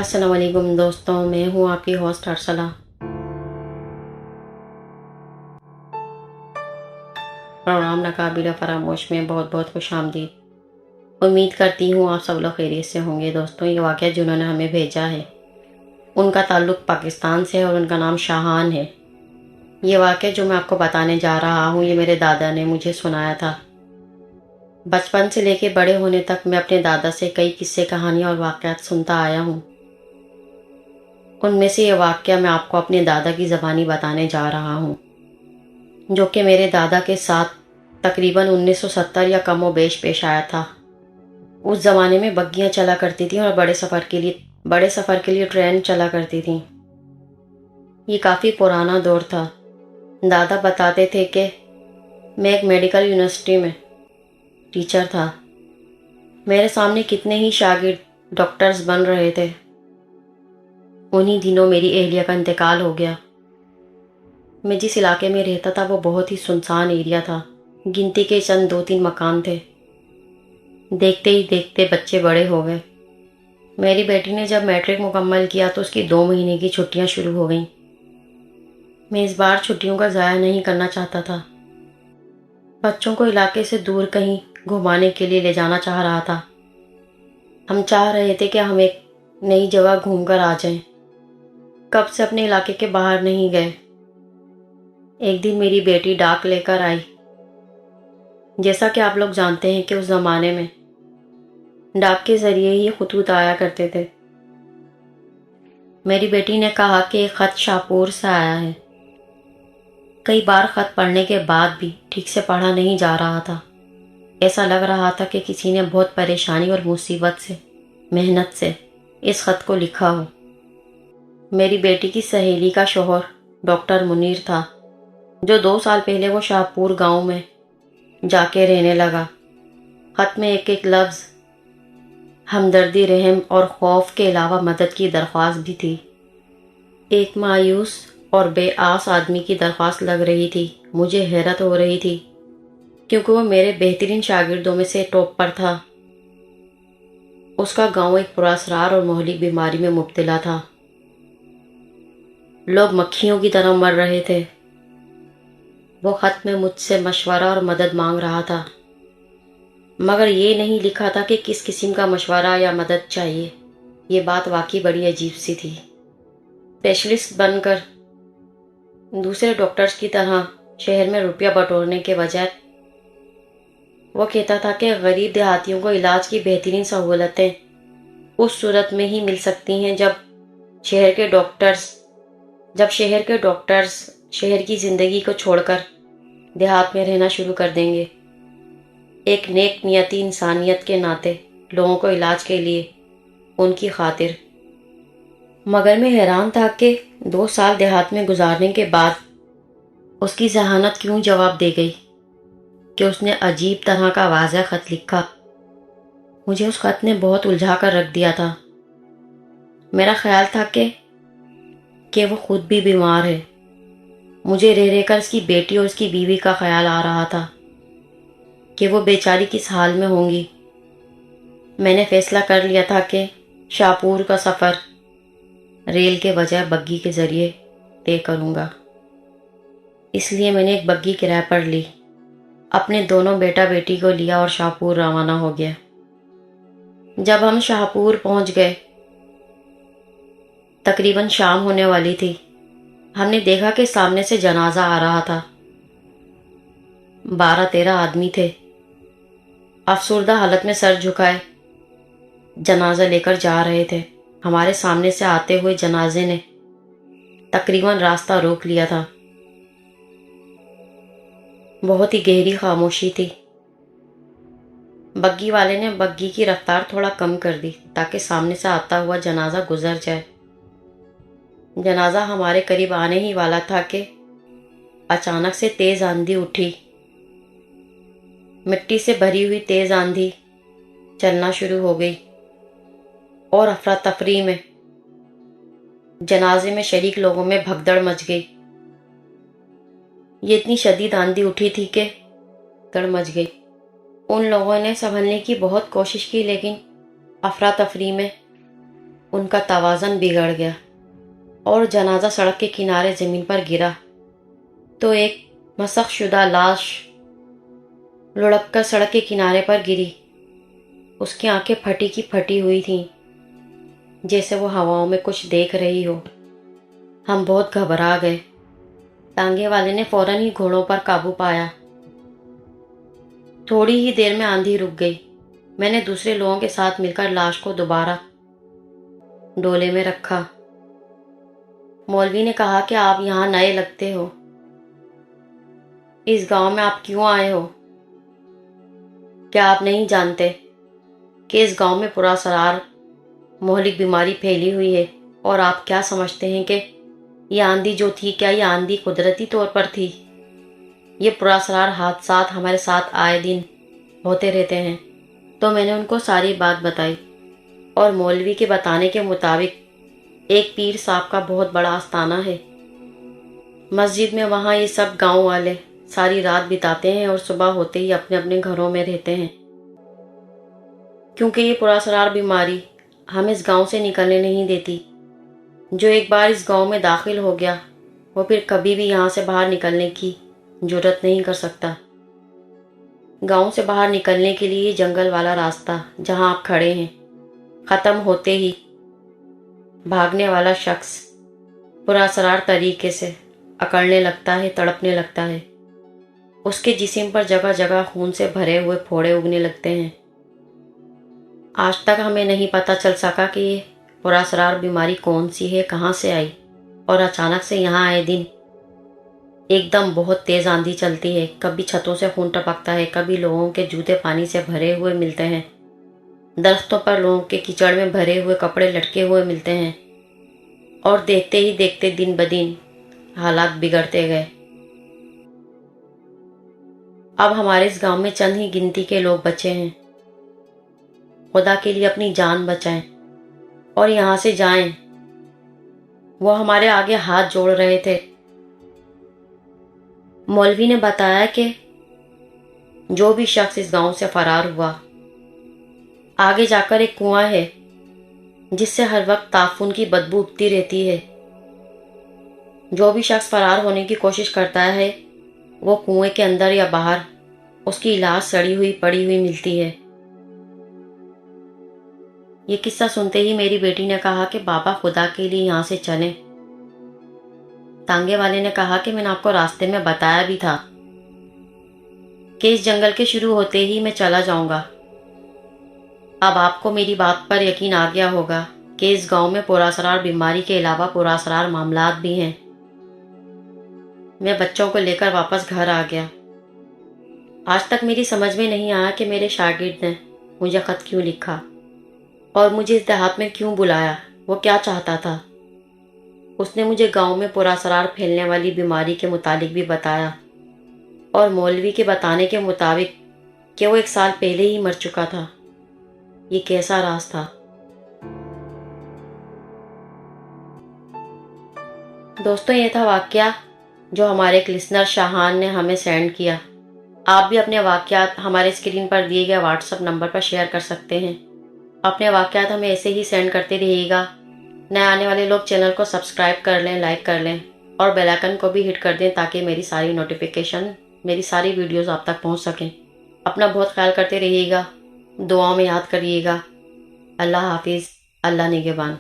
السلام علیکم دوستوں، میں ہوں آپ کی ہوسٹ ارسلہ۔ پروگرام ناقابل فراموش میں بہت بہت خوش آمدید۔ امید کرتی ہوں آپ سب لوگ خیریت سے ہوں گے۔ دوستوں، یہ واقعہ جنہوں نے ہمیں بھیجا ہے ان کا تعلق پاکستان سے ہے اور ان کا نام شاہان ہے۔ یہ واقعہ جو میں آپ کو بتانے جا رہا ہوں یہ میرے دادا نے مجھے سنایا تھا۔ بچپن سے لے کے بڑے ہونے تک میں اپنے دادا سے کئی قصے، کہانیاں اور واقعات سنتا آیا ہوں۔ ان میں سے یہ واقعہ میں آپ کو اپنے دادا کی زبانی بتانے جا رہا ہوں، جو کہ میرے دادا کے ساتھ تقریباً 1970 یا کم و بیش پیش آیا تھا۔ اس زمانے میں بگیاں چلا کرتی تھیں اور بڑے سفر کے لیے ٹرین چلا کرتی تھیں۔ یہ کافی پرانا دور تھا۔ دادا بتاتے تھے کہ میں ایک میڈیکل یونیورسٹی میں ٹیچر تھا۔ میرے سامنے کتنے ہی شاگرد ڈاکٹرز بن رہے تھے۔ انہی دنوں میری اہلیہ کا انتقال ہو گیا۔ میں جس علاقے میں رہتا تھا وہ بہت ہی سنسان ایریا تھا۔ گنتی کے چند 2-3 مکان تھے۔ دیکھتے ہی دیکھتے بچے بڑے ہو گئے۔ میری بیٹی نے جب میٹرک مکمل کیا تو اس کی 2 مہینے کی چھٹیاں شروع ہو گئیں۔ میں اس بار چھٹیوں کا ضائع نہیں کرنا چاہتا تھا۔ بچوں کو علاقے سے دور کہیں گھمانے کے لیے لے جانا چاہ رہا تھا۔ ہم چاہ رہے تھے کہ ہم ایک نئی جگہ گھوم کر آ جائیں۔ کب سے اپنے علاقے کے باہر نہیں گئے۔ ایک دن میری بیٹی ڈاک لے کر آئی۔ جیسا کہ آپ لوگ جانتے ہیں کہ اس زمانے میں ڈاک کے ذریعے ہی خطوط آیا کرتے تھے۔ میری بیٹی نے کہا کہ ایک خط شاہپور سے آیا ہے۔ کئی بار خط پڑھنے کے بعد بھی ٹھیک سے پڑھا نہیں جا رہا تھا۔ ایسا لگ رہا تھا کہ کسی نے بہت پریشانی اور مصیبت سے، محنت سے اس خط کو لکھا ہو۔ میری بیٹی کی سہیلی کا شوہر ڈاکٹر منیر تھا، جو 2 سال پہلے وہ شاہپور گاؤں میں جا کے رہنے لگا۔ خط میں ایک ایک لفظ ہمدردی، رحم اور خوف کے علاوہ مدد کی درخواست بھی تھی۔ ایک مایوس اور بے آس آدمی کی درخواست لگ رہی تھی۔ مجھے حیرت ہو رہی تھی کیونکہ وہ میرے بہترین شاگردوں میں سے ٹاپ پر تھا۔ اس کا گاؤں ایک پراسرار اور مہلک بیماری میں مبتلا تھا۔ لوگ مکھیوں کی طرح مر رہے تھے۔ وہ خط میں مجھ سے مشورہ اور مدد مانگ رہا تھا، مگر یہ نہیں لکھا تھا کہ کس قسم کا مشورہ یا مدد چاہیے۔ یہ بات واقعی بڑی عجیب سی تھی۔ اسپیشلسٹ بن کر دوسرے ڈاکٹرز کی طرح شہر میں روپیہ بٹورنے کے بجائے وہ کہتا تھا کہ غریب دیہاتیوں کو علاج کی بہترین سہولتیں اس صورت میں ہی مل سکتی ہیں جب شہر کے ڈاکٹرز شہر کی زندگی کو چھوڑ کر دیہات میں رہنا شروع کر دیں گے۔ ایک نیک نیتی انسانیت کے ناطے لوگوں کو علاج کے لیے، ان کی خاطر۔ مگر میں حیران تھا کہ 2 سال دیہات میں گزارنے کے بعد اس کی ذہانت کیوں جواب دے گئی کہ اس نے عجیب طرح کا واضح خط لکھا۔ مجھے اس خط نے بہت الجھا کر رکھ دیا تھا۔ میرا خیال تھا کہ وہ خود بھی بیمار ہے۔ مجھے رہ رہ کر اس کی بیٹی اور اس کی بیوی کا خیال آ رہا تھا کہ وہ بیچاری کس حال میں ہوں گی۔ میں نے فیصلہ کر لیا تھا کہ شاہپور کا سفر ریل کے بجائے بگی کے ذریعے طے کروں گا۔ اس لیے میں نے ایک بگی کرائے پر لی، اپنے دونوں بیٹا بیٹی کو لیا اور شاہپور روانہ ہو گیا۔ جب ہم شاہپور پہنچ گئے، تقریباً شام ہونے والی تھی۔ ہم نے دیکھا کہ سامنے سے جنازہ آ رہا تھا۔ 12-13 آدمی تھے، افسردہ حالت میں سر جھکائے جنازہ لے کر جا رہے تھے۔ ہمارے سامنے سے آتے ہوئے جنازے نے تقریباً راستہ روک لیا تھا۔ بہت ہی گہری خاموشی تھی۔ بگی والے نے بگی کی رفتار تھوڑا کم کر دی تاکہ سامنے سے آتا ہوا جنازہ گزر جائے۔ جنازہ ہمارے قریب آنے ہی والا تھا کہ اچانک سے تیز آندھی اٹھی۔ مٹی سے بھری ہوئی تیز آندھی چلنا شروع ہو گئی اور افراتفری میں جنازے میں شریک لوگوں میں بھگدڑ مچ گئی۔ یہ اتنی شدید آندھی اٹھی تھی کہ دڑ مچ گئی۔ ان لوگوں نے سنبھلنے کی بہت کوشش کی لیکن افراتفری میں ان کا توازن بگڑ گیا اور جنازہ سڑک کے کنارے زمین پر گرا تو ایک مسخ شدہ لاش لڑک کر سڑک کے کنارے پر گری۔ اس کی آنکھیں پھٹی کی پھٹی ہوئی تھیں، جیسے وہ ہواؤں میں کچھ دیکھ رہی ہو۔ ہم بہت گھبرا گئے۔ ٹانگے والے نے فوراً ہی گھوڑوں پر قابو پایا۔ تھوڑی ہی دیر میں آندھی رک گئی۔ میں نے دوسرے لوگوں کے ساتھ مل کر لاش کو دوبارہ ڈولے میں رکھا۔ مولوی نے کہا کہ آپ یہاں نئے لگتے ہو، اس گاؤں میں آپ کیوں آئے ہو؟ کیا آپ نہیں جانتے کہ اس گاؤں میں پراسرار مہلک بیماری پھیلی ہوئی ہے؟ اور آپ کیا سمجھتے ہیں کہ یہ آندھی جو تھی، کیا یہ آندھی قدرتی طور پر تھی؟ یہ پراسرار حادثات ہمارے ساتھ آئے دن ہوتے رہتے ہیں۔ تو میں نے ان کو ساری بات بتائی، اور مولوی کے بتانے کے مطابق ایک پیر صاحب کا بہت بڑا آستانہ ہے مسجد میں، وہاں یہ سب گاؤں والے ساری رات بتاتے ہیں اور صبح ہوتے ہی اپنے اپنے گھروں میں رہتے ہیں، کیونکہ یہ پراسرار بیماری ہم اس گاؤں سے نکلنے نہیں دیتی۔ جو ایک بار اس گاؤں میں داخل ہو گیا وہ پھر کبھی بھی یہاں سے باہر نکلنے کی جرات نہیں کر سکتا۔ گاؤں سے باہر نکلنے کے لیے یہ جنگل والا راستہ جہاں آپ کھڑے ہیں ختم ہوتے ہی بھاگنے والا شخص پراسرار طریقے سے اکڑنے لگتا ہے، تڑپنے لگتا ہے۔ اس کے جسم پر جگہ جگہ خون سے بھرے ہوئے پھوڑے اگنے لگتے ہیں۔ آج تک ہمیں نہیں پتہ چل سکا کہ یہ پراسرار بیماری کون سی ہے، کہاں سے آئی، اور اچانک سے یہاں آئے دن ایک دم بہت تیز آندھی چلتی ہے۔ کبھی چھتوں سے خون ٹپکتا ہے، کبھی لوگوں کے جوتے پانی سے بھرے ہوئے ملتے ہیں، درختوں پر لوگوں کے کیچڑ میں بھرے ہوئے کپڑے لٹکے ہوئے ملتے ہیں، اور دیکھتے ہی دیکھتے دن بدن حالات بگڑتے گئے۔ اب ہمارے اس گاؤں میں چند ہی گنتی کے لوگ بچے ہیں۔ خدا کے لیے اپنی جان بچائیں اور یہاں سے جائیں۔ وہ ہمارے آگے ہاتھ جوڑ رہے تھے۔ مولوی نے بتایا کہ جو بھی شخص اس گاؤں سے فرار ہوا، آگے جا کر ایک کنواں ہے جس سے ہر وقت تعفن کی بدبو اٹھتی رہتی ہے۔ جو بھی شخص فرار ہونے کی کوشش کرتا ہے وہ کنویں کے اندر یا باہر اس کی لاش سڑی ہوئی پڑی ہوئی ملتی ہے۔ یہ قصہ سنتے ہی میری بیٹی نے کہا کہ بابا خدا کے لیے یہاں سے چلیں۔ تانگے والے نے کہا کہ میں نے آپ کو راستے میں بتایا بھی تھا کہ اس جنگل کے شروع ہوتے ہی میں چلا جاؤں گا۔ اب آپ کو میری بات پر یقین آ گیا ہوگا کہ اس گاؤں میں پراسرار بیماری کے علاوہ پراسرار معاملات بھی ہیں۔ میں بچوں کو لے کر واپس گھر آ گیا۔ آج تک میری سمجھ میں نہیں آیا کہ میرے شاگرد نے مجھے خط کیوں لکھا اور مجھے اس دیہات میں کیوں بلایا۔ وہ کیا چاہتا تھا؟ اس نے مجھے گاؤں میں پراسرار پھیلنے والی بیماری کے متعلق بھی بتایا، اور مولوی کے بتانے کے مطابق کہ وہ 1 سال پہلے ہی مر چکا تھا۔ یہ کیسا راز تھا؟ دوستوں، یہ تھا واقعہ جو ہمارے ایک لسنر شاہان نے ہمیں سینڈ کیا۔ آپ بھی اپنے واقعات ہمارے اسکرین پر دیے گئے واٹس ایپ نمبر پر شیئر کر سکتے ہیں۔ اپنے واقعات ہمیں ایسے ہی سینڈ کرتے رہیے گا۔ نئے آنے والے لوگ چینل کو سبسکرائب کر لیں، لائک کر لیں، اور بیل آئیکن کو بھی ہٹ کر دیں تاکہ میری ساری نوٹیفیکیشن، میری ساری ویڈیوز آپ تک پہنچ سکیں۔ اپنا بہت خیال کرتے رہیے گا، دعاؤں میں یاد کریے گا۔ اللہ حافظ، اللہ نگہبان۔